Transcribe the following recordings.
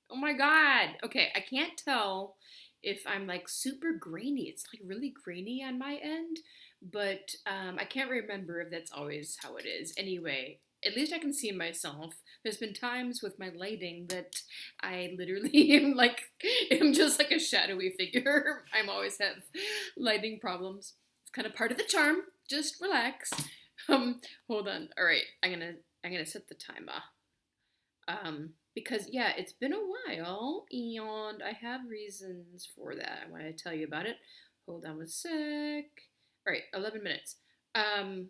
Oh my God. Okay, I can't tell if I'm like super grainy. It's like really grainy on my end, but I can't remember if that's always how it is. Anyway, at least I can see myself. There's been times with my lighting that I literally am just like a shadowy figure. I'm always have lighting problems. It's kind of part of the charm. Just relax. Hold on. All right, I'm gonna set the timer. Because yeah, it's been a while, and I have reasons for that. I want to tell you about it. Hold on a sec. All right, 11 minutes. Um,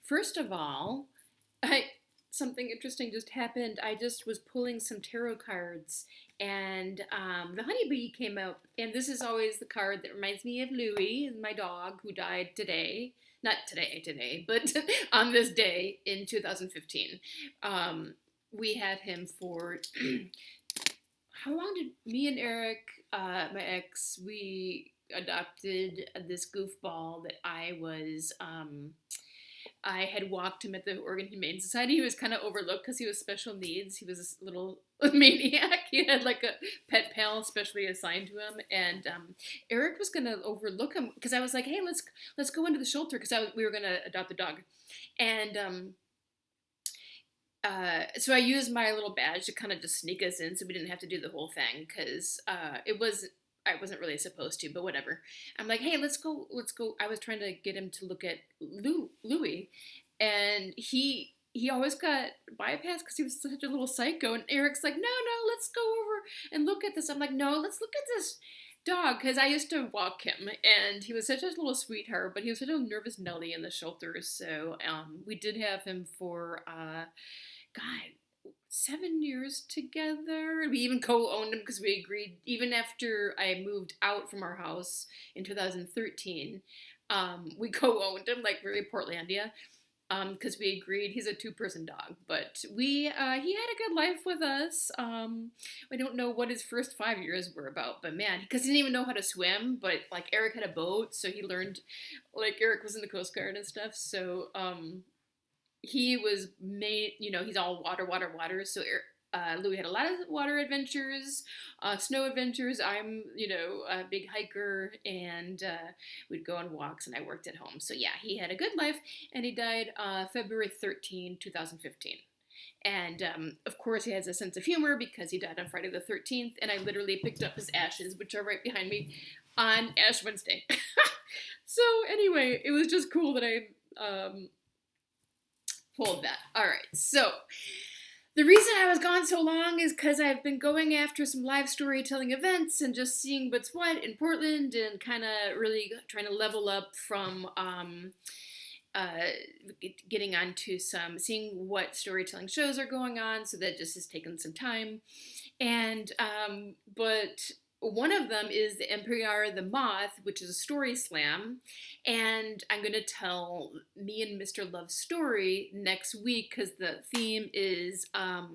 First of all, I something interesting just happened. I just was pulling some tarot cards, and the honeybee came out. And this is always the card that reminds me of Louie, my dog, who died today. Not today, but on this day in 2015. Um, we had him for how long did me and Eric, my ex, we adopted this goofball that I had walked him at the Oregon Humane Society. He was kind of overlooked because he was special needs. He was this little maniac. He had like a pet pal specially assigned to him, and Eric was gonna overlook him because I was like, "Hey, let's go into the shelter," because we were gonna adopt a dog, and so I used my little badge to kind of just sneak us in, so we didn't have to do the whole thing because it was I wasn't really supposed to, but whatever. I'm like, hey, let's go. I was trying to get him to look at Louis, and he always got bypassed because he was such a little psycho. And Eric's like, no, let's go over and look at this. I'm like, no, let's look at this dog because I used to walk him, and he was such a little sweetheart, but he was such a nervous Nelly in the shelter. So we did have him for God, 7 years together. We even co-owned him because we agreed. Even after I moved out from our house in 2013, we co-owned him, like really Portlandia, because we agreed he's a two-person dog. But he had a good life with us. I don't know what his first 5 years were about, but man, because he didn't even know how to swim. But like Eric had a boat, so he learned. Like Eric was in the Coast Guard and stuff, so he was made, he's all water. So Louis had a lot of water adventures, snow adventures. I'm, a big hiker, and we'd go on walks, and I worked at home. So yeah, he had a good life, and he died February 13, 2015. And of course, he has a sense of humor because he died on Friday the 13th, and I literally picked up his ashes, which are right behind me, on Ash Wednesday. So anyway, it was just cool that I pulled that. All right. So the reason I was gone so long is because I've been going after some live storytelling events and just seeing what's what in Portland and kind of really trying to level up from uh, getting onto seeing what storytelling shows are going on. So that just has taken some time. And, but one of them is the NPR The Moth, which is a story slam. And I'm going to tell me and Mr. Love's story next week because the theme is uh,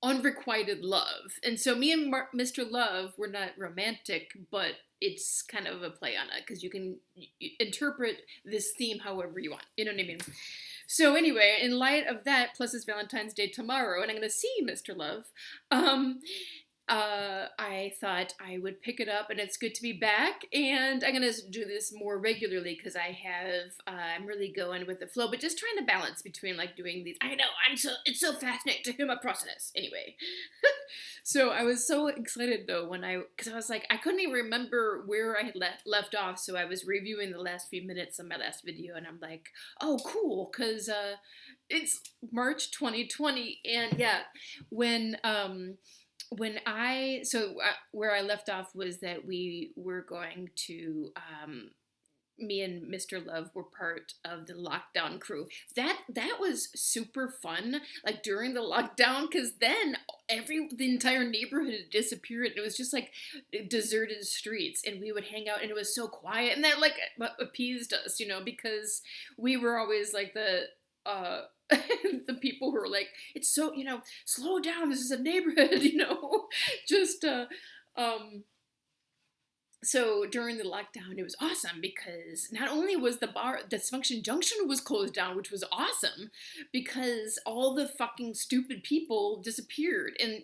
unrequited love. And so me and Mr. Love, we're not romantic, but it's kind of a play on it because you can interpret this theme however you want. You know what I mean? So anyway, in light of that, plus it's Valentine's Day tomorrow, and I'm going to see Mr. Love, um, I thought I would pick it up, and it's good to be back. And I'm gonna do this more regularly because I'm really going with the flow, but just trying to balance between like doing these. I know it's so fascinating to hear my process. Anyway, so I was so excited though because I was like I couldn't even remember where I had left off, so I was reviewing the last few minutes of my last video, and I'm like, oh cool, because it's March 2020, and yeah, when where I left off was that we were going to me and Mr. Love were part of the lockdown crew. That was super fun, like during the lockdown, because then the entire neighborhood had disappeared, and it was just like deserted streets, and we would hang out, and it was so quiet, and that like appeased us, because we were always like the the people who are like, it's so, slow down, this is a neighborhood, just um So during the lockdown, it was awesome because not only was the bar, Dysfunction Junction was closed down, which was awesome because all the fucking stupid people disappeared and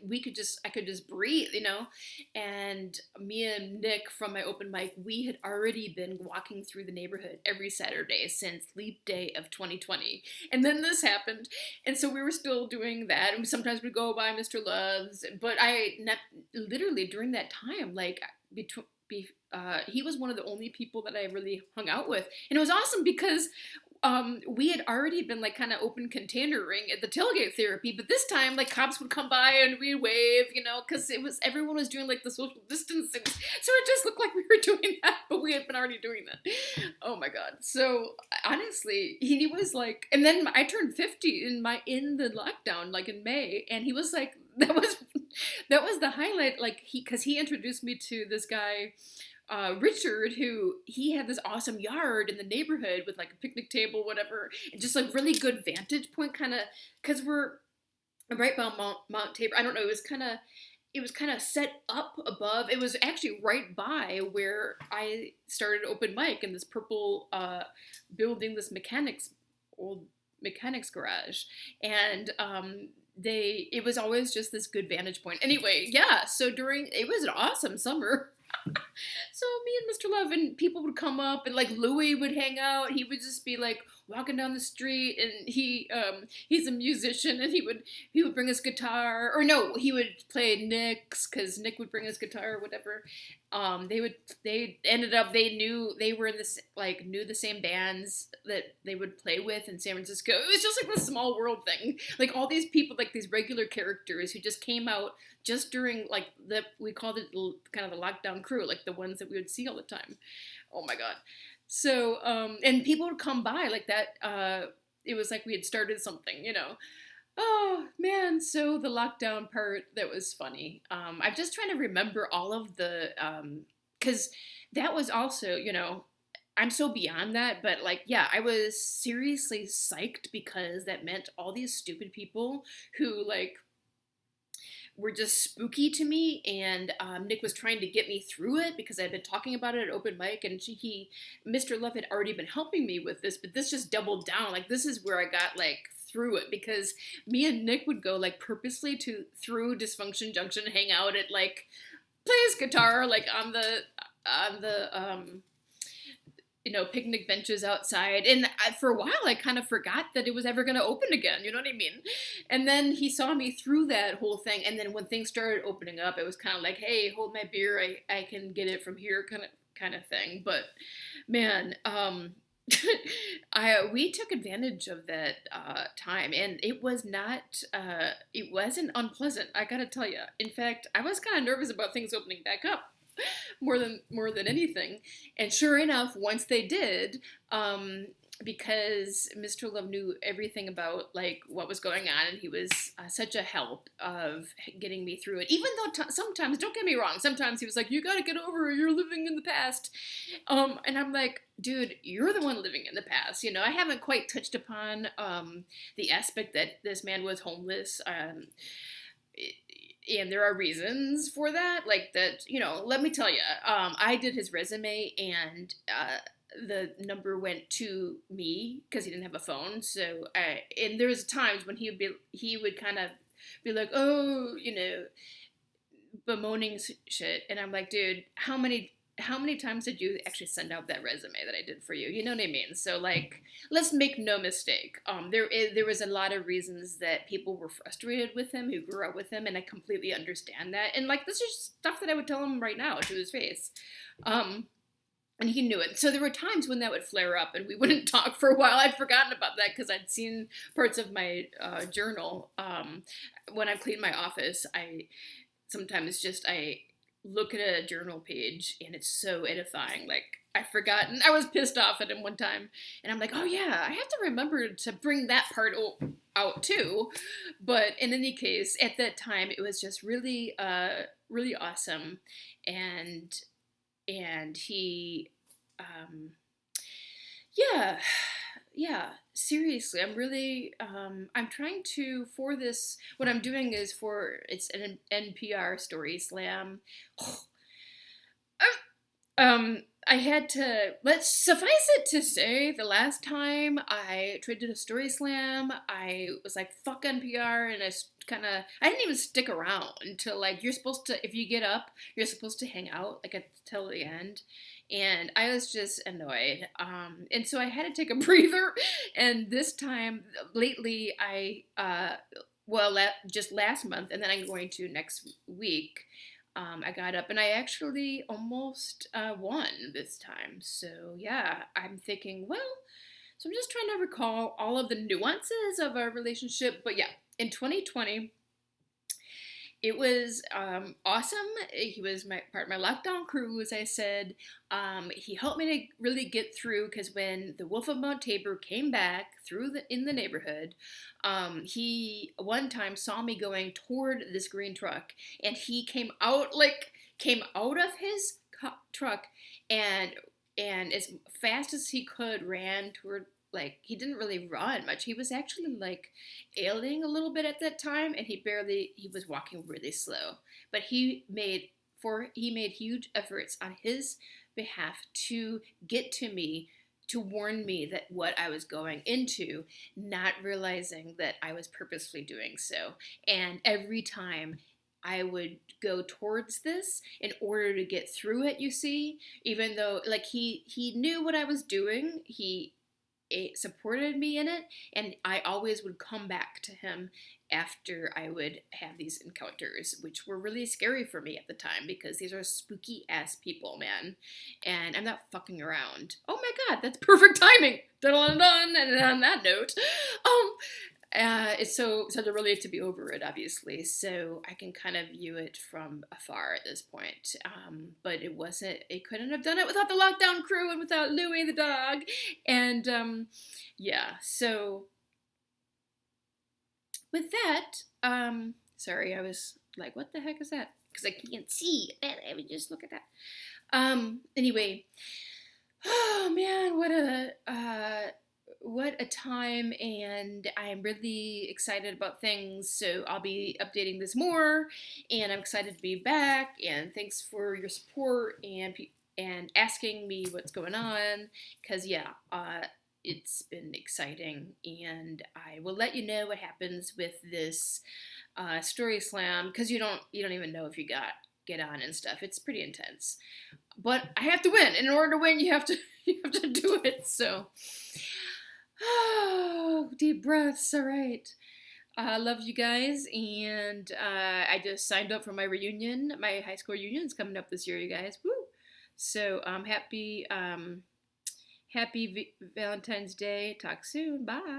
I could just breathe, you know? And me and Nick from my open mic, we had already been walking through the neighborhood every Saturday since Leap Day of 2020. And then this happened. And so we were still doing that. And sometimes we'd go by Mr. Love's, but literally during that time, like, between he was one of the only people that I really hung out with, and it was awesome because we had already been like kind of open containering at the tailgate therapy, but this time like cops would come by and we'd wave, you know, because everyone was doing like the social distancing, so it just looked like we were doing that, but we had been already doing that. Oh my god! So honestly, he was like, and then I turned 50 in the lockdown, like in May, and he was like, that was the highlight, like because he introduced me to this guy, Richard, who he had this awesome yard in the neighborhood with like a picnic table, whatever, and just like really good vantage point, kind of, because we're right by Mount Tabor. I don't know. It was kind of set up above. It was actually right by where I started open mic in this purple building, this old mechanics garage, and it was always just this good vantage point. Anyway, yeah. So it was an awesome summer. So me and Mr. Love and people would come up and like Louis would hang out. He would just be like walking down the street and he's a musician and he would bring his guitar, or no, he would play Nick's because Nick would bring his guitar or whatever. They were in this like knew the same bands that they would play with in San Francisco. It was just like the small world thing. Like all these people, like these regular characters who just came out just during like we called it kind of the lockdown crew, like the ones that we would see all the time. Oh my god. So and people would come by like that. It was like we had started something, you know. Oh man, so the lockdown part, that was funny. I'm just trying to remember all of the because that was also, you know, I'm so beyond that, but like yeah, I was seriously psyched because that meant all these stupid people who like were just spooky to me, and Nick was trying to get me through it because I'd been talking about it at open mic, and Mr. Love had already been helping me with this, but this just doubled down. Like this is where I got like through it because me and Nick would go like purposely through Dysfunction Junction, hang out at like play his guitar like on the you know, picnic benches outside. And for a while, I kind of forgot that it was ever going to open again. You know what I mean? And then he saw me through that whole thing. And then when things started opening up, it was kind of like, hey, hold my beer. I can get it from here kind of thing. But man, we took advantage of that time, and it wasn't unpleasant. I gotta tell you. In fact, I was kind of nervous about things opening back up more than anything. And sure enough, once they did, because Mr. Love knew everything about like what was going on, and he was such a help of getting me through it. Even though sometimes, don't get me wrong, sometimes he was like, "You got to get over it. You're living in the past," and I'm like, "Dude, you're the one living in the past." You know, I haven't quite touched upon the aspect that this man was homeless. And there are reasons for that, like that, you know, let me tell you, I did his resume, and the number went to me because he didn't have a phone. So and there was times when he would kind of be like, oh, you know, bemoaning shit, and I'm like, dude, how many times did you actually send out that resume that I did for you? You know what I mean? So like, let's make no mistake. There was a lot of reasons that people were frustrated with him who grew up with him, and I completely understand that. And like, this is stuff that I would tell him right now to his face. And he knew it. So there were times when that would flare up and we wouldn't talk for a while. I'd forgotten about that because I'd seen parts of my journal. When I cleaned my office, I look at a journal page and it's so edifying. Like, I was pissed off at him one time, and I'm like, oh yeah, I have to remember to bring that part out too. But in any case, at that time, it was just really, really awesome. And he, yeah, seriously, I'm really, I'm trying to, for this, what I'm doing is it's an NPR story slam. I had to, let's suffice it to say, the last time I tried to do a story slam, I was like, fuck NPR, and I didn't even stick around until, like, you're supposed to, if you get up, you're supposed to hang out, like, until the end. And I was just annoyed. And so I had to take a breather. And this time, lately, just last month, and then I'm going to next week. I got up and I actually almost won this time. So, yeah, I'm thinking, well, so I'm just trying to recall all of the nuances of our relationship. But yeah, in 2020, it was awesome. He was my part of my lockdown crew, as I said. He helped me to really get through because when the Wolf of Mount Tabor came back in the neighborhood, he one time saw me going toward this green truck, and he came out of his truck and as fast as he could ran toward, like, he didn't really run much. He was actually like ailing a little bit at that time, and he was walking really slow. But he made huge efforts on his behalf to get to me, to warn me that what I was going into, not realizing that I was purposefully doing so. And every time I would go towards this in order to get through it, you see, even though, like, he knew what I was doing, he it supported me in it, and I always would come back to him after I would have these encounters, which were really scary for me at the time because these are spooky ass people, man, and I'm not fucking around. Oh my god, that's perfect timing. Dun dun dun. And on that note, it's so they're really to be over it, obviously. So I can kind of view it from afar at this point. But it wasn't. It couldn't have done it without the lockdown crew and without Louie the dog. And yeah. So with that, sorry, I was like, what the heck is that? Because I can't see. I would just look at that. Anyway. Oh man, what a time, and I'm really excited about things, so I'll be updating this more, and I'm excited to be back, and thanks for your support and asking me what's going on, because yeah, it's been exciting, and I will let you know what happens with this story slam, because you don't even know if you get on and stuff. It's pretty intense, but I have to win. In order to win, you have to you have to do it. So, oh, deep breaths. All right. I love you guys, and I just signed up for my reunion. My high school reunion is coming up this year, you guys. Woo! So, happy Valentine's Day. Talk soon. Bye.